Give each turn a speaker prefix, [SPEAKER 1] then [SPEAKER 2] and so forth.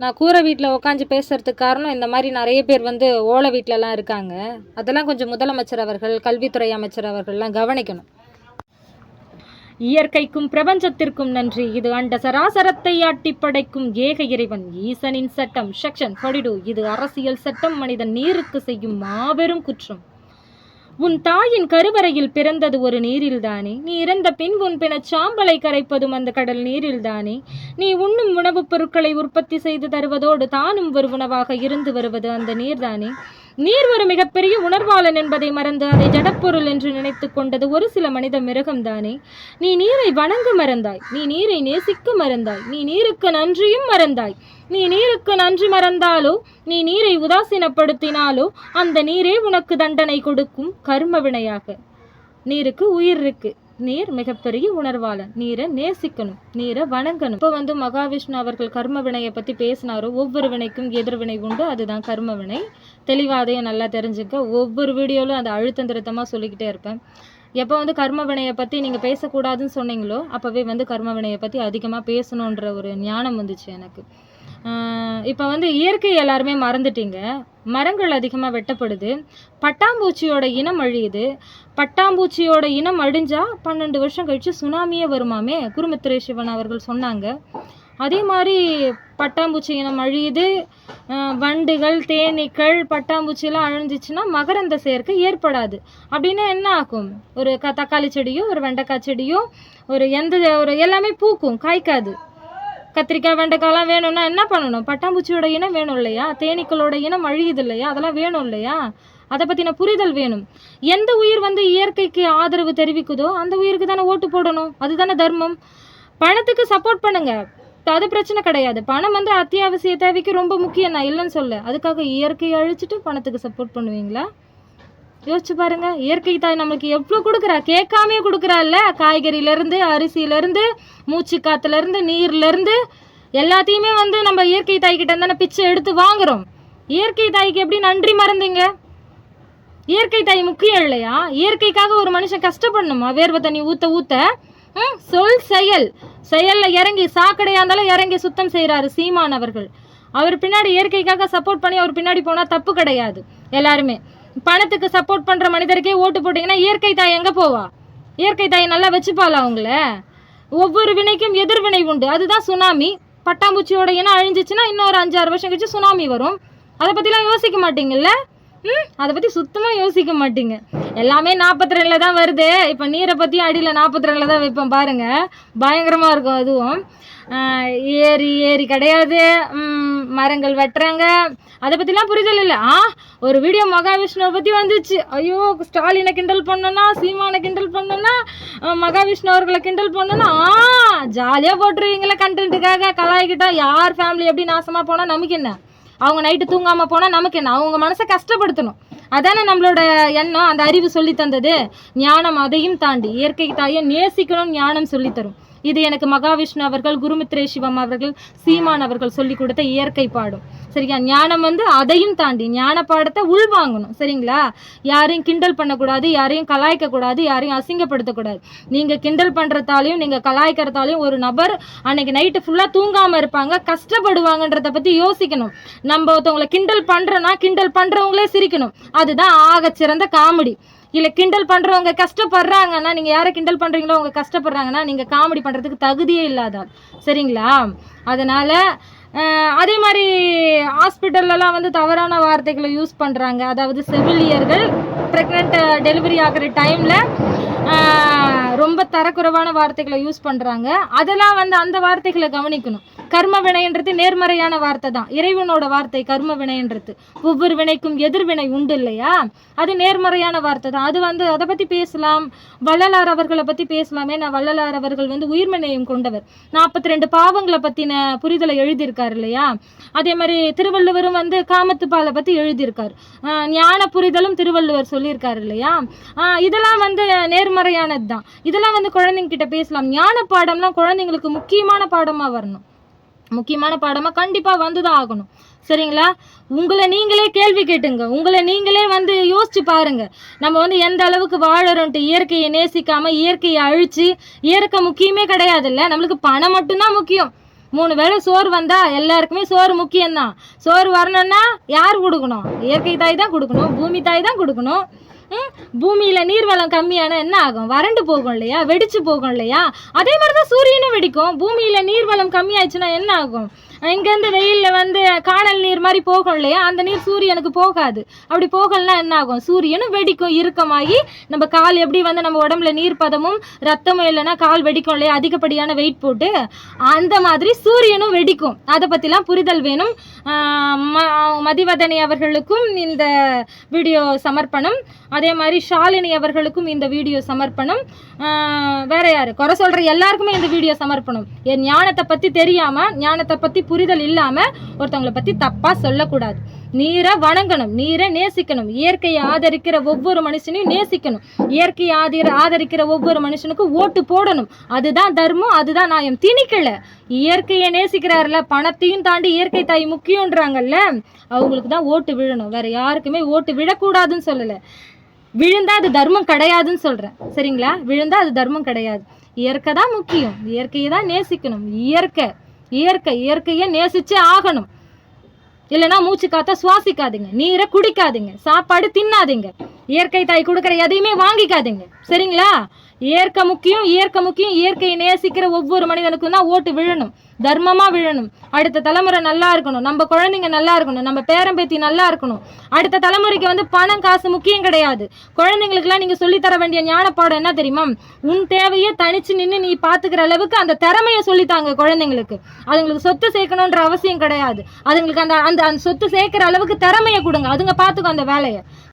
[SPEAKER 1] நான் கூரை வீட்டில் உட்காந்து பேசுறதுக்கு காரணம் இந்த மாதிரி நிறைய பேர் வந்து ஓலை வீட்டிலலாம் இருக்காங்க. அதெல்லாம் கொஞ்சம் முதலமைச்சர் அவர்கள், கல்வித்துறை அமைச்சர் அவர்கள்லாம் கவனிக்கணும். இயற்கைக்கும் பிரபஞ்சத்திற்கும் நன்றி. இது அண்ட சராசரத்தை ஆட்டி படைக்கும் ஏக இறைவன் ஈசனின் சட்டம். செக்ஷன் 42. இது அரசியல் சட்டம். மனிதன் நீருக்கு செய்யும் மாபெரும் குற்றம். உன் தாயின் கருவறையில் பிறந்தது ஒரு நீரில்தானே. நீ இறந்த பின் உன் பிணச் சாம்பலை கரைப்பதும் அந்த கடல் நீரில்தானே. நீ உண்ணும் உணவுப் பொருட்களை உற்பத்தி செய்து தருவதோடு தானும் ஒரு உணவாக இருந்து வருவது அந்த நீர்தானே. நீர் ஒரு மிகப்பெரிய உணர்வாளன் என்பதை மறந்து அதை ஜடப்பொருள் என்று நினைத்து கொண்டது ஒரு சில மனித மிருகம்தானே. நீ நீரை வணங்க மறந்தாய், நீ நீரை நேசிக்க மறந்தாய், நீ நீருக்கு நன்றியும் மறந்தாய். நீ நீருக்கு நன்றி மறந்தாலோ, நீ நீரை உதாசீனப்படுத்தினாலோ அந்த நீரே உனக்கு தண்டனை கொடுக்கும் கர்ம வினையாக. நீருக்கு உயிர் இருக்கு. நீர் மிகப்பெரிய உணர்வாளன். நீரை நேசிக்கணும், நீரை வணங்கணும். இப்போ வந்து மகாவிஷ்ணு அவர்கள் கர்ம வினையை பற்றி பேசினாரோ, ஒவ்வொரு வினைக்கும் எதிர்வினை உண்டு, அதுதான் கர்ம வினை. தெளிவாதையும் நல்லா தெரிஞ்சுக்க. ஒவ்வொரு வீடியோவிலும் அதை அழுத்தம் திருத்தமாக சொல்லிக்கிட்டே இருப்பேன். எப்போ வந்து கர்ம வினையை பற்றி நீங்கள் பேசக்கூடாதுன்னு சொன்னீங்களோ அப்போவே வந்து கர்ம வினையை பற்றி அதிகமாக பேசணுன்ற ஒரு ஞானம் வந்துச்சு எனக்கு. இப்போ வந்து இயற்கை எல்லாருமே மறந்துட்டீங்க. மரங்கள் அதிகமாக வெட்டப்படுது. பட்டாம்பூச்சியோட இனம் அழியுது. பட்டாம்பூச்சியோட இனம் அழிஞ்சா 12 வருஷம் கழித்து சுனாமியே வருமாமே, குருமித்திரை சிவன் அவர்கள் சொன்னாங்க. அதே மாதிரி பட்டாம்பூச்சி இனம் அழியுது. வண்டுகள், தேனீக்கள், பட்டாம்பூச்சியெல்லாம் அழிஞ்சிச்சுன்னா மகரந்த சேர்க்கை ஏற்படாது. அப்படின்னா என்ன ஆகும்? ஒரு தக்காளி செடியோ ஒரு வெண்டைக்காய் செடியோ ஒரு எல்லாமே பூக்கும், காய்க்காது. கத்திரிக்காய், வெண்டைக்காய்லாம் வேணும்னா என்ன பண்ணணும்? பட்டாம்பூச்சியோட இனம் வேணும் இல்லையா? தேனீக்களோட இனம் அழியுது இல்லையா? அதெல்லாம் வேணும் இல்லையா? அதை பற்றின புரிதல் வேணும். எந்த உயிர் வந்து இயற்கைக்கு ஆதரவு தெரிவிக்குதோ அந்த உயிருக்கு தானே ஓட்டு போடணும். அதுதானே தர்மம். பணத்துக்கு சப்போர்ட் பண்ணுங்க, அது பிரச்சனை கிடையாது. பணம் வந்து அத்தியாவசிய தேவைக்கு ரொம்ப முக்கியம், நான் இல்லைன்னு சொல்ல. அதுக்காக இயற்கையை அழிச்சிட்டு பணத்துக்கு சப்போர்ட் பண்ணுவீங்களா? யோசிச்சு பாருங்க. இயற்கை தாய் நம்மளுக்கு எவ்வளோ கொடுக்குறா, கேட்காமே கொடுக்குறா இல்லை? காய்கறியிலேருந்து, அரிசியிலேருந்து, மூச்சு காற்றுலேருந்து, நீர்லேருந்து எல்லாத்தையுமே வந்து நம்ம இயற்கை தாய்கிட்ட தானே பிச்சை எடுத்து வாங்குறோம். இயற்கை தாய்க்கு எப்படி நன்றி மறந்தீங்க? இயற்கை தாய் முக்கியம் இல்லையா? இயற்கைக்காக ஒரு மனுஷன் கஷ்டப்படணுமா? வேர்வை தண்ணி ஊற்ற சொல் செயலில் இறங்கி, சாக்கடையாக இருந்தாலும் இறங்கி சுத்தம் செய்கிறாரு சீமான் அவர்கள். அவர் பின்னாடி இயற்கைக்காக சப்போர்ட் பண்ணி அவர் பின்னாடி போனால் தப்பு கிடையாது. எல்லாருமே பணத்துக்கு சப்போர்ட் பண்ணுற மனிதருக்கே ஓட்டு போட்டிங்கன்னா இயற்கை தாய் எங்கே போவா? இயற்கை தாய் நல்லா வச்சுப்பாளா அவங்கள? ஒவ்வொரு வினைக்கும் எதிர்வினை உண்டு. அதுதான் சுனாமி. பட்டாம்பூச்சியோட இனம் அழிஞ்சிச்சுன்னா இன்னொரு 5-6 வருஷம் கழிச்சு சுனாமி வரும். அதை பற்றிலாம் யோசிக்க மாட்டீங்கல்ல? அதை பற்றி சுத்தமாக யோசிக்க மாட்டீங்க. எல்லாமே 42 தான் வருது. இப்போ நீரை பற்றியும் அடியில் 42 தான் வைப்போம் பாருங்கள், பயங்கரமாக இருக்கும். அதுவும் ஏரி கிடையாது, மரங்கள் வெட்டுறாங்க, அதை பற்றிலாம் புரிதல் இல்லை. ஒரு வீடியோ மகாவிஷ்ணுவை பற்றி வந்துச்சு. ஐயோ, ஸ்டாலினை கிண்டல் பண்ணோன்னா, சீமானை கிண்டல் பண்ணோன்னா, மகாவிஷ்ணு அவர்களை கிண்டல் பண்ணோன்னா ஜாலியாக போட்டுருவீங்களே கண்டென்ட்டுக்காக. கலாய்கிட்டோம். யார் ஃபேமிலி எப்படி நாசமாக போனால் நமக்கு என்ன? அவங்க நைட்டு தூங்காமல் போனால் நமக்கு என்ன? அவங்க மனசை கஷ்டப்படுத்தணும், அதானே நம்மளோட எண்ணம். அந்த அறிவு சொல்லி தந்தது ஞானம். அதையும் தாண்டி இயற்கை தாயை நேசிக்கணும் ஞானம் சொல்லித்தரும். இது எனக்கு மகாவிஷ்ணு அவர்கள், குருமித்திரை சிவம் அவர்கள், சீமான் அவர்கள் சொல்லி கொடுத்த இயற்கை பாடம். சரியா? ஞானம் வந்து அதையும் தாண்டி ஞான பாடத்தை உள்வாங்கணும். சரிங்களா? யாரையும் கிண்டல் பண்ணக்கூடாது, யாரையும் கலாய்க்கக்கூடாது, யாரையும் அசிங்கப்படுத்தக்கூடாது. நீங்கள் கிண்டல் பண்ணுறதாலையும் நீங்கள் கலாய்க்கிறதாலையும் ஒரு நபர் அன்னைக்கு நைட்டு ஃபுல்லாக தூங்காமல் இருப்பாங்க, கஷ்டப்படுவாங்கன்றதை பற்றி யோசிக்கணும். நம்ம ஒருத்தவங்களை கிண்டல் பண்ணுறோன்னா கிண்டல் பண்ணுறவங்களே சிரிக்கணும். அதுதான் ஆகச்சிறந்த காமெடி. இல்லை கிண்டல் பண்ணுறவங்க கஷ்டப்படுறாங்கன்னா, நீங்கள் யாரை கிண்டல் பண்ணுறீங்களோ அவங்க கஷ்டப்படுறாங்கன்னா நீங்கள் காமெடி பண்ணுறதுக்கு தகுதியே இல்லாதால். சரிங்களா? அதனால் அதே மாதிரி ஹாஸ்பிட்டல்லலாம் வந்து தவறான வார்த்தைகளை யூஸ் பண்ணுறாங்க. அதாவது செவிலியர்கள் ப்ரெக்னென்ட் டெலிவரி ஆகிற டைமில் ரொம்ப தரக்குறைவான வார்த்தைகளை யூஸ் பண்ணுறாங்க. அதெல்லாம் வந்து அந்த வார்த்தைகளை கவனிக்கணும். கர்ம வினைன்றது நேர்மறையான வார்த்தை தான், இறைவனோட வார்த்தை. கர்ம வினைன்றது ஒவ்வொரு வினைக்கும் எதிர்வினை உண்டு இல்லையா? அது நேர்மறையான வார்த்தை தான். அது வந்து அதை பற்றி பேசலாம். வள்ளலார் அவர்களை பற்றி பேசலாமே. நான் வள்ளலார் அவர்கள் வந்து உயிர்மனையும் கொண்டவர். 42 பாவங்களை பற்றின புரிதலை எழுதியிருக்காரு இல்லையா? அதே மாதிரி திருவள்ளுவரும் வந்து காமத்துப்பாலை பற்றி எழுதியிருக்கார். ஞான புரிதலும் திருவள்ளுவர் சொல்லியிருக்காரு இல்லையா? இதெல்லாம் வந்து நேர்மறையானது தான். இதெல்லாம் வந்து குழந்தைங்க கிட்ட பேசலாம். ஞான பாடம்லாம் குழந்தைங்களுக்கு முக்கியமான பாடமாக வரணும். முக்கியமான பாடமாக கண்டிப்பாக வந்து தான் ஆகணும். சரிங்களா? உங்களை நீங்களே கேள்வி கேட்டுங்க. உங்களை நீங்களே வந்து யோசிச்சு பாருங்க. நம்ம வந்து எந்த அளவுக்கு வாழறோன்ட்டு. இயற்கையை நேசிக்காமல் இயற்கையை அழித்து, இயற்கை முக்கியமே கிடையாதுல்ல, நம்மளுக்கு பணம் மட்டும்தான் முக்கியம். 3 வேளை சோறு வந்தா எல்லாருக்குமே சோறு முக்கியம்தான். சோறு வரணும்னா யார் கொடுக்கணும்? இயற்கை தாய் தான் கொடுக்கணும், பூமி தாய் தான் கொடுக்கணும். பூமியில நீர்வளம் கம்மியான என்ன ஆகும்? வறண்டு போகும் இல்லையா, வெடிச்சு போகும் இல்லையா? அதே மாதிரிதான் சூரியனும் வெடிக்கும். பூமியில நீர்வளம் கம்மியாயிடுச்சுன்னா என்ன ஆகும்? இங்கேருந்து வெயிலில் வந்து காணல் நீர் மாதிரி போகும் இல்லையா, அந்த நீர் சூரியனுக்கு போகாது. அப்படி போகலன்னா என்ன ஆகும்? சூரியனும் வெடிக்கும், இறுக்கமாகி நம்ம கால் எப்படி வந்து நம்ம உடம்புல நீர் பதமும் ரத்தமும் இல்லைன்னா கால் வெடிக்கும் இல்லையா, அதிகப்படியான வெயிட் போட்டு, அந்த மாதிரி சூரியனும் வெடிக்கும். அதை பற்றிலாம் புரிதல் வேணும். மதிவதனி அவர்களுக்கும் இந்த வீடியோ சமர்ப்பணம். அதே மாதிரி ஷாலினி அவர்களுக்கும் இந்த வீடியோ சமர்ப்பணம். வேற யாரு குறை சொல்ற எல்லாருக்குமே இந்த வீடியோ சமர்ப்பணம். என் ஞானத்தை பற்றி தெரியாமல், ஞானத்தை பற்றி புரிதல் இல்லாமல் ஒருத்தவங்களை பற்றி தப்பாக சொல்லக்கூடாது. நீரை வணங்கணும், நீரை நேசிக்கணும், இயற்கையை ஆதரிக்கிற ஒவ்வொரு மனுஷனையும் நேசிக்கணும், இயற்கையை ஆதரிக்கிற ஒவ்வொரு மனுஷனுக்கும் ஓட்டு போடணும். அதுதான் தர்மம், அதுதான் நியாயம். திணிக்கல, இயற்கையை நேசிக்கிறாருல, பணத்தையும் தாண்டி இயற்கை தாய் முக்கியன்றாங்கல்ல, அவங்களுக்கு தான் ஓட்டு விழணும். வேற யாருக்குமே ஓட்டு விழக்கூடாதுன்னு சொல்லலை. விழுந்தா அது தர்மம் கிடையாதுன்னு சொல்கிறேன், சரிங்களா? விழுந்தா அது தர்மம் கிடையாது. இயற்கை தான் முக்கியம், இயற்கையை தான் நேசிக்கணும். இயற்கையை நேசிச்சே ஆகணும். இல்லைன்னா மூச்சு காத்தா சுவாசிக்காதீங்க, நீரை குடிக்காதீங்க, சாப்பாடு தின்னாதீங்க, இயற்கை தாய் கொடுக்குற எதையுமே வாங்கிக்காதீங்க, சரிங்களா? இயற்கை முக்கியம், இயற்கையை நேசிக்கிற ஒவ்வொரு மனிதனுக்கும் தான் ஓட்டு விழணும், தர்மமாக விழணும். அடுத்த தலைமுறை நல்லா இருக்கணும், நம்ம குழந்தைங்க நல்லா இருக்கணும், நம்ம பேரம்பேத்தி நல்லா இருக்கணும். அடுத்த தலைமுறைக்கு வந்து பணம் காசு முக்கியம் கிடையாது. குழந்தைங்களுக்குலாம் நீங்கள் சொல்லித்தர வேண்டிய ஞானப்பாடம் என்ன தெரியுமா? உன் தேவையை தனிச்சு நின்று நீ பார்த்துக்கிற அளவுக்கு அந்த திறமையை சொல்லித்தாங்க குழந்தைங்களுக்கு. அதுங்களுக்கு சொத்து சேர்க்கணுன்ற அவசியம் கிடையாது. அதுங்களுக்கு அந்த அந்த அந்த சொத்து சேர்க்கிற அளவுக்கு திறமையை கொடுங்க, அதுங்க பார்த்துக்கோ அந்த வேலையை.